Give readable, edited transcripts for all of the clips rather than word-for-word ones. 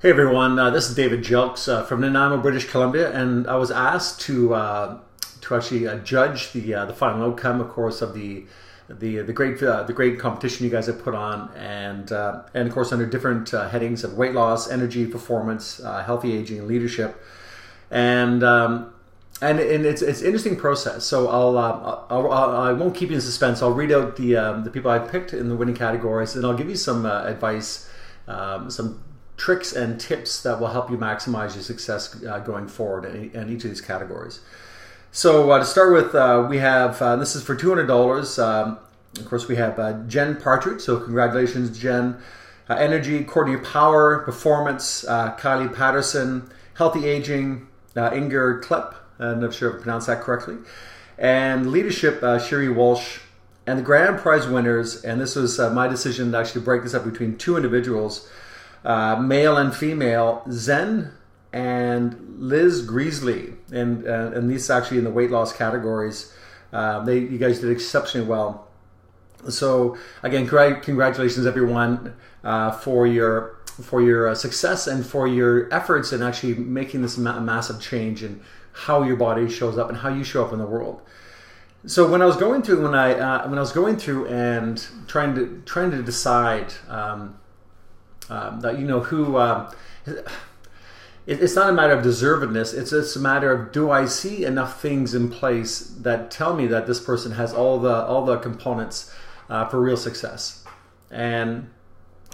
Hey everyone, this is David Jelks from Nanaimo, British Columbia, and I was asked to actually judge the final outcome, of course, of the great competition you guys have put on, and of course under different headings of weight loss, energy, performance, healthy aging, and leadership, and it's an interesting process. So I won't keep you in suspense. I'll read out the people I picked in the winning categories, and I'll give you some advice, some tricks and tips that will help you maximize your success going forward in each of these categories. So to start with, we have, this is for $200. Of course, we have Jen Partridge, so congratulations, Jen. Energy, Courtney Power, Performance, Kylie Patterson, Healthy Aging, Inger Klepp, I'm not sure if I pronounced that correctly, and Leadership, Sherry Walsh. And the grand prize winners, and this was my decision to actually break this up between two individuals, male and female, Zen and Liz Greasley, and these actually in the weight loss categories. You guys did exceptionally well. So again, congratulations everyone for your success and for your efforts in actually making this massive change in how your body shows up and how you show up in the world. So when I was going through, and trying to decide. That it's not a matter of deservedness. It's a matter of, do I see enough things in place that tell me that this person has all the components for real success. And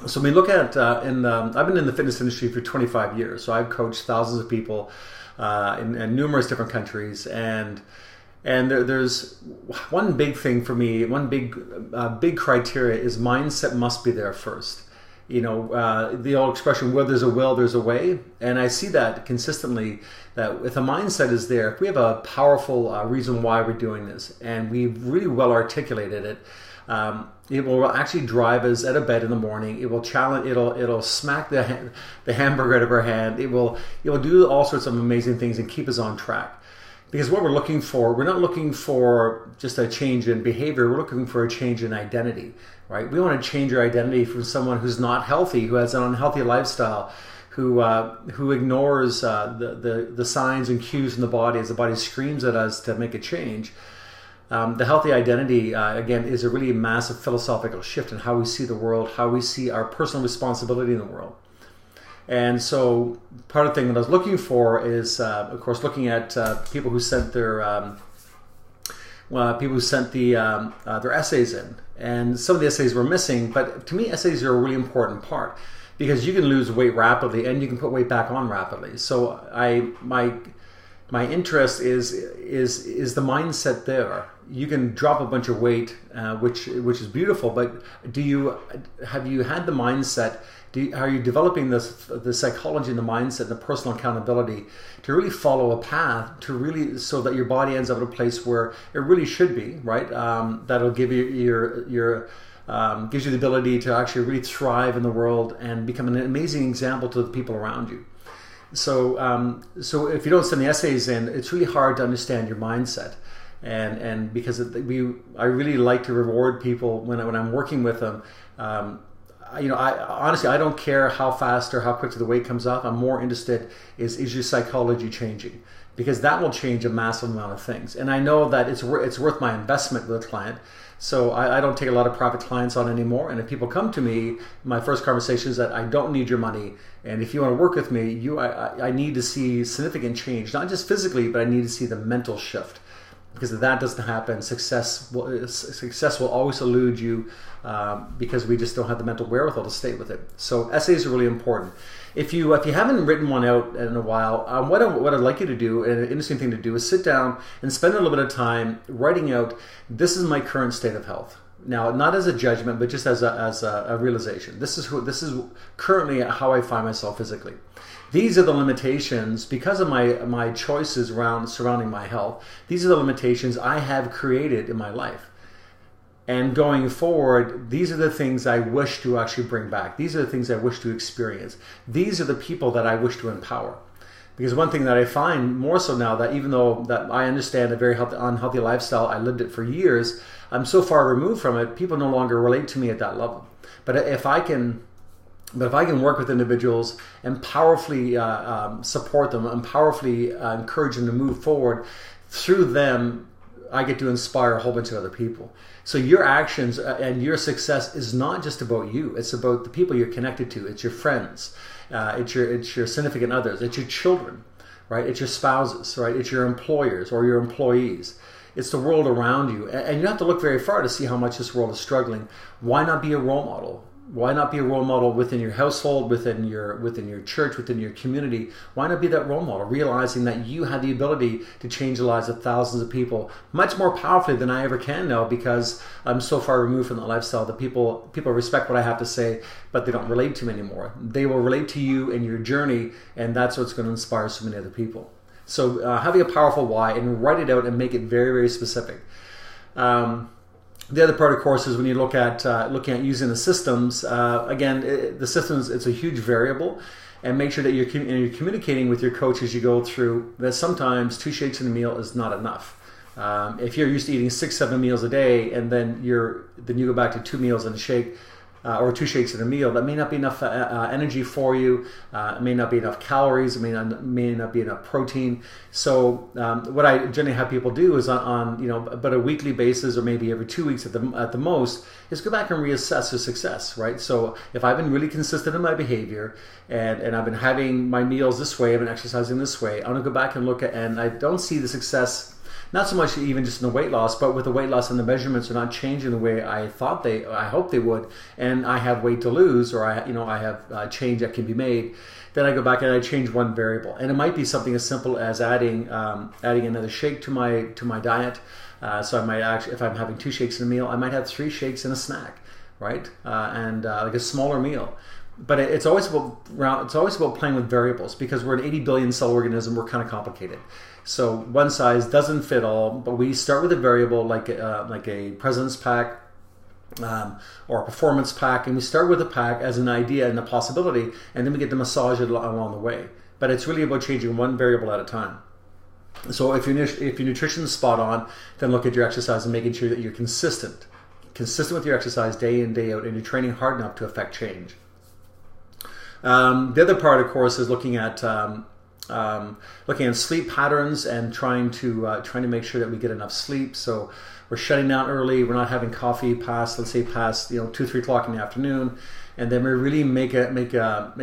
so we look at I've been in the fitness industry for 25 years. So I've coached thousands of people in numerous different countries, and there's one big thing for me. One big criteria is mindset must be there first. The old expression, where there's a will, there's a way. And I see that consistently, that if a mindset is there, if we have a powerful reason why we're doing this, and we've really well articulated it, it will actually drive us out of bed in the morning. It will challenge, it'll smack the hamburger out of our hand. It will do all sorts of amazing things and keep us on track. Because what we're looking for, we're not looking for just a change in behavior, we're looking for a change in identity, right? We want to change your identity from someone who's not healthy, who has an unhealthy lifestyle, who ignores the signs and cues in the body as the body screams at us to make a change. The healthy identity, again, is a really massive philosophical shift in how we see the world, how we see our personal responsibility in the world. And so part of the thing that I was looking for is, of course, looking at people who sent their their essays in, and some of the essays were missing. But to me, essays are a really important part, because you can lose weight rapidly and you can put weight back on rapidly. So my interest is the mindset there. You can drop a bunch of weight, which is beautiful, but have you had the mindset? Are you developing the psychology and the mindset and the personal accountability to really follow a path, so that your body ends up in a place where it really should be, right? That'll give you gives you the ability to actually really thrive in the world and become an amazing example to the people around you. So if you don't send the essays in, it's really hard to understand your mindset. And because I really like to reward people when I'm working with them. Honestly, I don't care how fast or how quickly the weight comes off. I'm more interested is your psychology changing, because that will change a massive amount of things. And I know that it's worth my investment with a client. So I don't take a lot of private clients on anymore. And if people come to me, my first conversation is that I don't need your money. And if you want to work with me, I need to see significant change, not just physically, but I need to see the mental shift. Because if that doesn't happen, success will always elude you, because we just don't have the mental wherewithal to stay with it. So essays are really important. If you haven't written one out in a while, what I'd like you to do, and an interesting thing to do, is sit down and spend a little bit of time writing out, this is my current state of health. Now, not as a judgment, but just as a realization. This is currently how I find myself physically. These are the limitations, because of my choices surrounding my health. These are the limitations I have created in my life. And going forward, these are the things I wish to actually bring back. These are the things I wish to experience. These are the people that I wish to empower. Because one thing that I find more so now, that even though that I understand a very unhealthy lifestyle, I lived it for years, I'm so far removed from it, people no longer relate to me at that level. But if I can But if I can work with individuals and powerfully support them and powerfully encourage them to move forward, through them, I get to inspire a whole bunch of other people. So your actions and your success is not just about you. It's about the people you're connected to. It's your friends. It's your significant others. It's your children, right? It's your spouses, right? It's your employers or your employees. It's the world around you. And you don't have to look very far to see how much this world is struggling. Why not be a role model? Why not be a role model within your household, within your church, within your community? Why not be that role model, realizing that you have the ability to change the lives of thousands of people much more powerfully than I ever can now, because I'm so far removed from that lifestyle that people respect what I have to say, but they don't relate to me anymore. They will relate to you and your journey, and that's what's going to inspire so many other people. So having a powerful why, and write it out and make it very, very specific. The other part, of course, is when you look at using the systems. Again, the systems, it's a huge variable, and make sure that you're communicating with your coach as you go through that sometimes 2 shakes in a meal is not enough. If you're used to eating 6-7 meals a day, and then you go back to 2 meals and a shake, or 2 shakes in a meal, that may not be enough energy for you. It may not be enough calories. It may not be enough protein. So what I generally have people do is on about a weekly basis, or maybe every 2 weeks at the most, is go back and reassess your success, right? So if I've been really consistent in my behavior, and I've been having my meals this way, I've been exercising this way, I'm gonna go back and look at, and I don't see the success. Not so much even just in the weight loss, but with the weight loss and the measurements are not changing the way I hope they would, and I have weight to lose, or I have change that can be made. Then I go back and I change one variable, and it might be something as simple as adding another shake to my diet. So I might actually, if I'm having 2 shakes in a meal, I might have 3 shakes and a snack, right? And like a smaller meal. But it's always about playing with variables, because we're an 80 billion cell organism. We're kind of complicated. So one size doesn't fit all, but we start with a variable like a President's Pack or a Performance Pack, and we start with a pack as an idea and a possibility, and then we get to massage it along the way. But it's really about changing one variable at a time. So if your nutrition is spot on, then look at your exercise and making sure that you're consistent with your exercise day in, day out, and you're training hard enough to affect change. The other part, of course, is looking at sleep patterns and trying to make sure that we get enough sleep. So we're shutting down early. We're not having coffee past 2-3 o'clock in the afternoon, and then we really make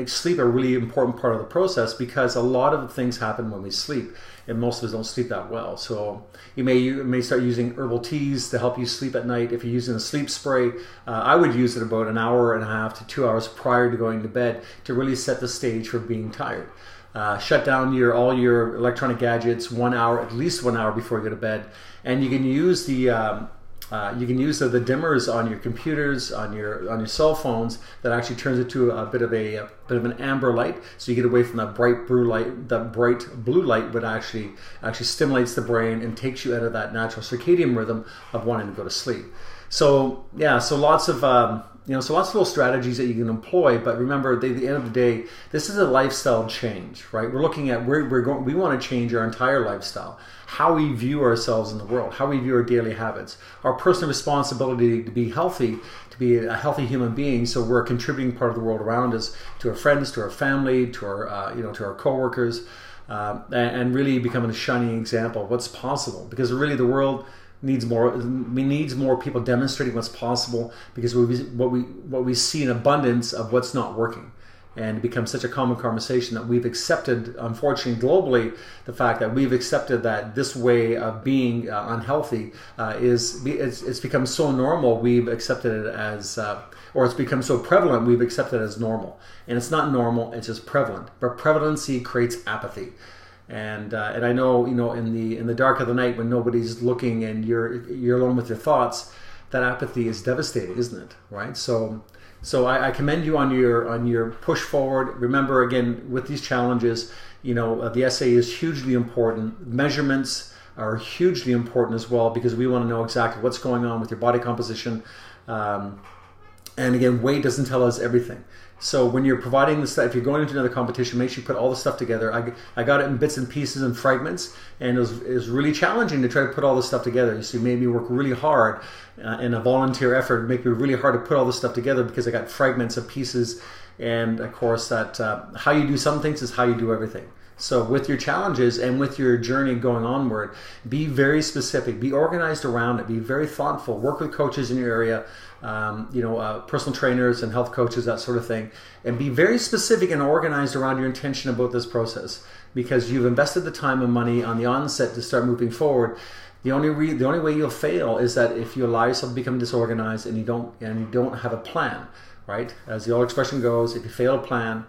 sleep a really important part of the process, because a lot of things happen when we sleep, and most of us don't sleep that well. So you may start using herbal teas to help you sleep at night. If you're using a sleep spray, I would use it about 1.5 hours to 2 hours prior to going to bed to really set the stage for being tired. Shut down all your electronic gadgets at least 1 hour before you go to bed, and you can use the dimmers on your computers, on your cell phones, that actually turns it to a bit of an amber light, so you get away from that bright blue light. That bright blue light would actually stimulates the brain and takes you out of that natural circadian rhythm of wanting to go to sleep. So yeah, so lots of little strategies that you can employ, but remember, at the end of the day, this is a lifestyle change, right? We're looking at we want to change our entire lifestyle, how we view ourselves in the world, how we view our daily habits, our personal responsibility to be healthy, to be a healthy human being, so we're a contributing part of the world around us, to our friends, to our family, to our coworkers, and really becoming a shining example of what's possible, because really the world needs more people demonstrating what's possible, because what we see in abundance of what's not working, and it becomes such a common conversation that we've accepted, unfortunately globally, the fact that we've accepted that this way of being unhealthy it's become so normal, we've accepted it as or it's become so prevalent, we've accepted it as normal, and it's not normal, it's just prevalent. But prevalency creates apathy. And I know, in the dark of the night, when nobody's looking and you're alone with your thoughts, that apathy is devastating, isn't it? Right? So I commend you on your push forward. Remember, again, with these challenges, the essay is hugely important. Measurements are hugely important as well, because we want to know exactly what's going on with your body composition. And again, weight doesn't tell us everything. So when you're providing the stuff, if you're going into another competition, make sure you put all the stuff together. I got it in bits and pieces and fragments, and it was really challenging to try to put all this stuff together. So it made me work really hard in a volunteer effort. It made me really hard to put all this stuff together, because I got fragments of pieces And of course, that how you do some things is how you do everything. So with your challenges and with your journey going onward, be very specific, be organized around it, be very thoughtful, work with coaches in your area, personal trainers and health coaches, that sort of thing, and be very specific and organized around your intention about this process, because you've invested the time and money on the onset to start moving forward. The only way you'll fail is that if you allow yourself to become disorganized and you don't have a plan, right? As the old expression goes, if you fail to plan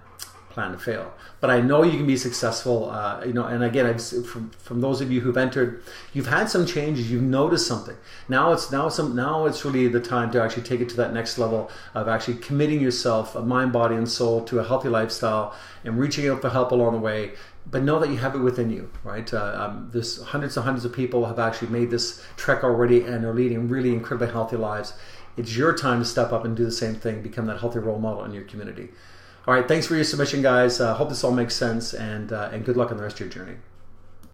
to fail. But I know you can be successful, and again, from those of you who've entered, you've had some changes, you've noticed something. Now it's really the time to actually take it to that next level of actually committing yourself, mind, body, and soul, to a healthy lifestyle and reaching out for help along the way. But know that you have it within you, right? There's hundreds and hundreds of people have actually made this trek already and are leading really incredibly healthy lives. It's your time to step up and do the same thing, become that healthy role model in your community. All right, thanks for your submission, guys. Hope this all makes sense, and good luck on the rest of your journey.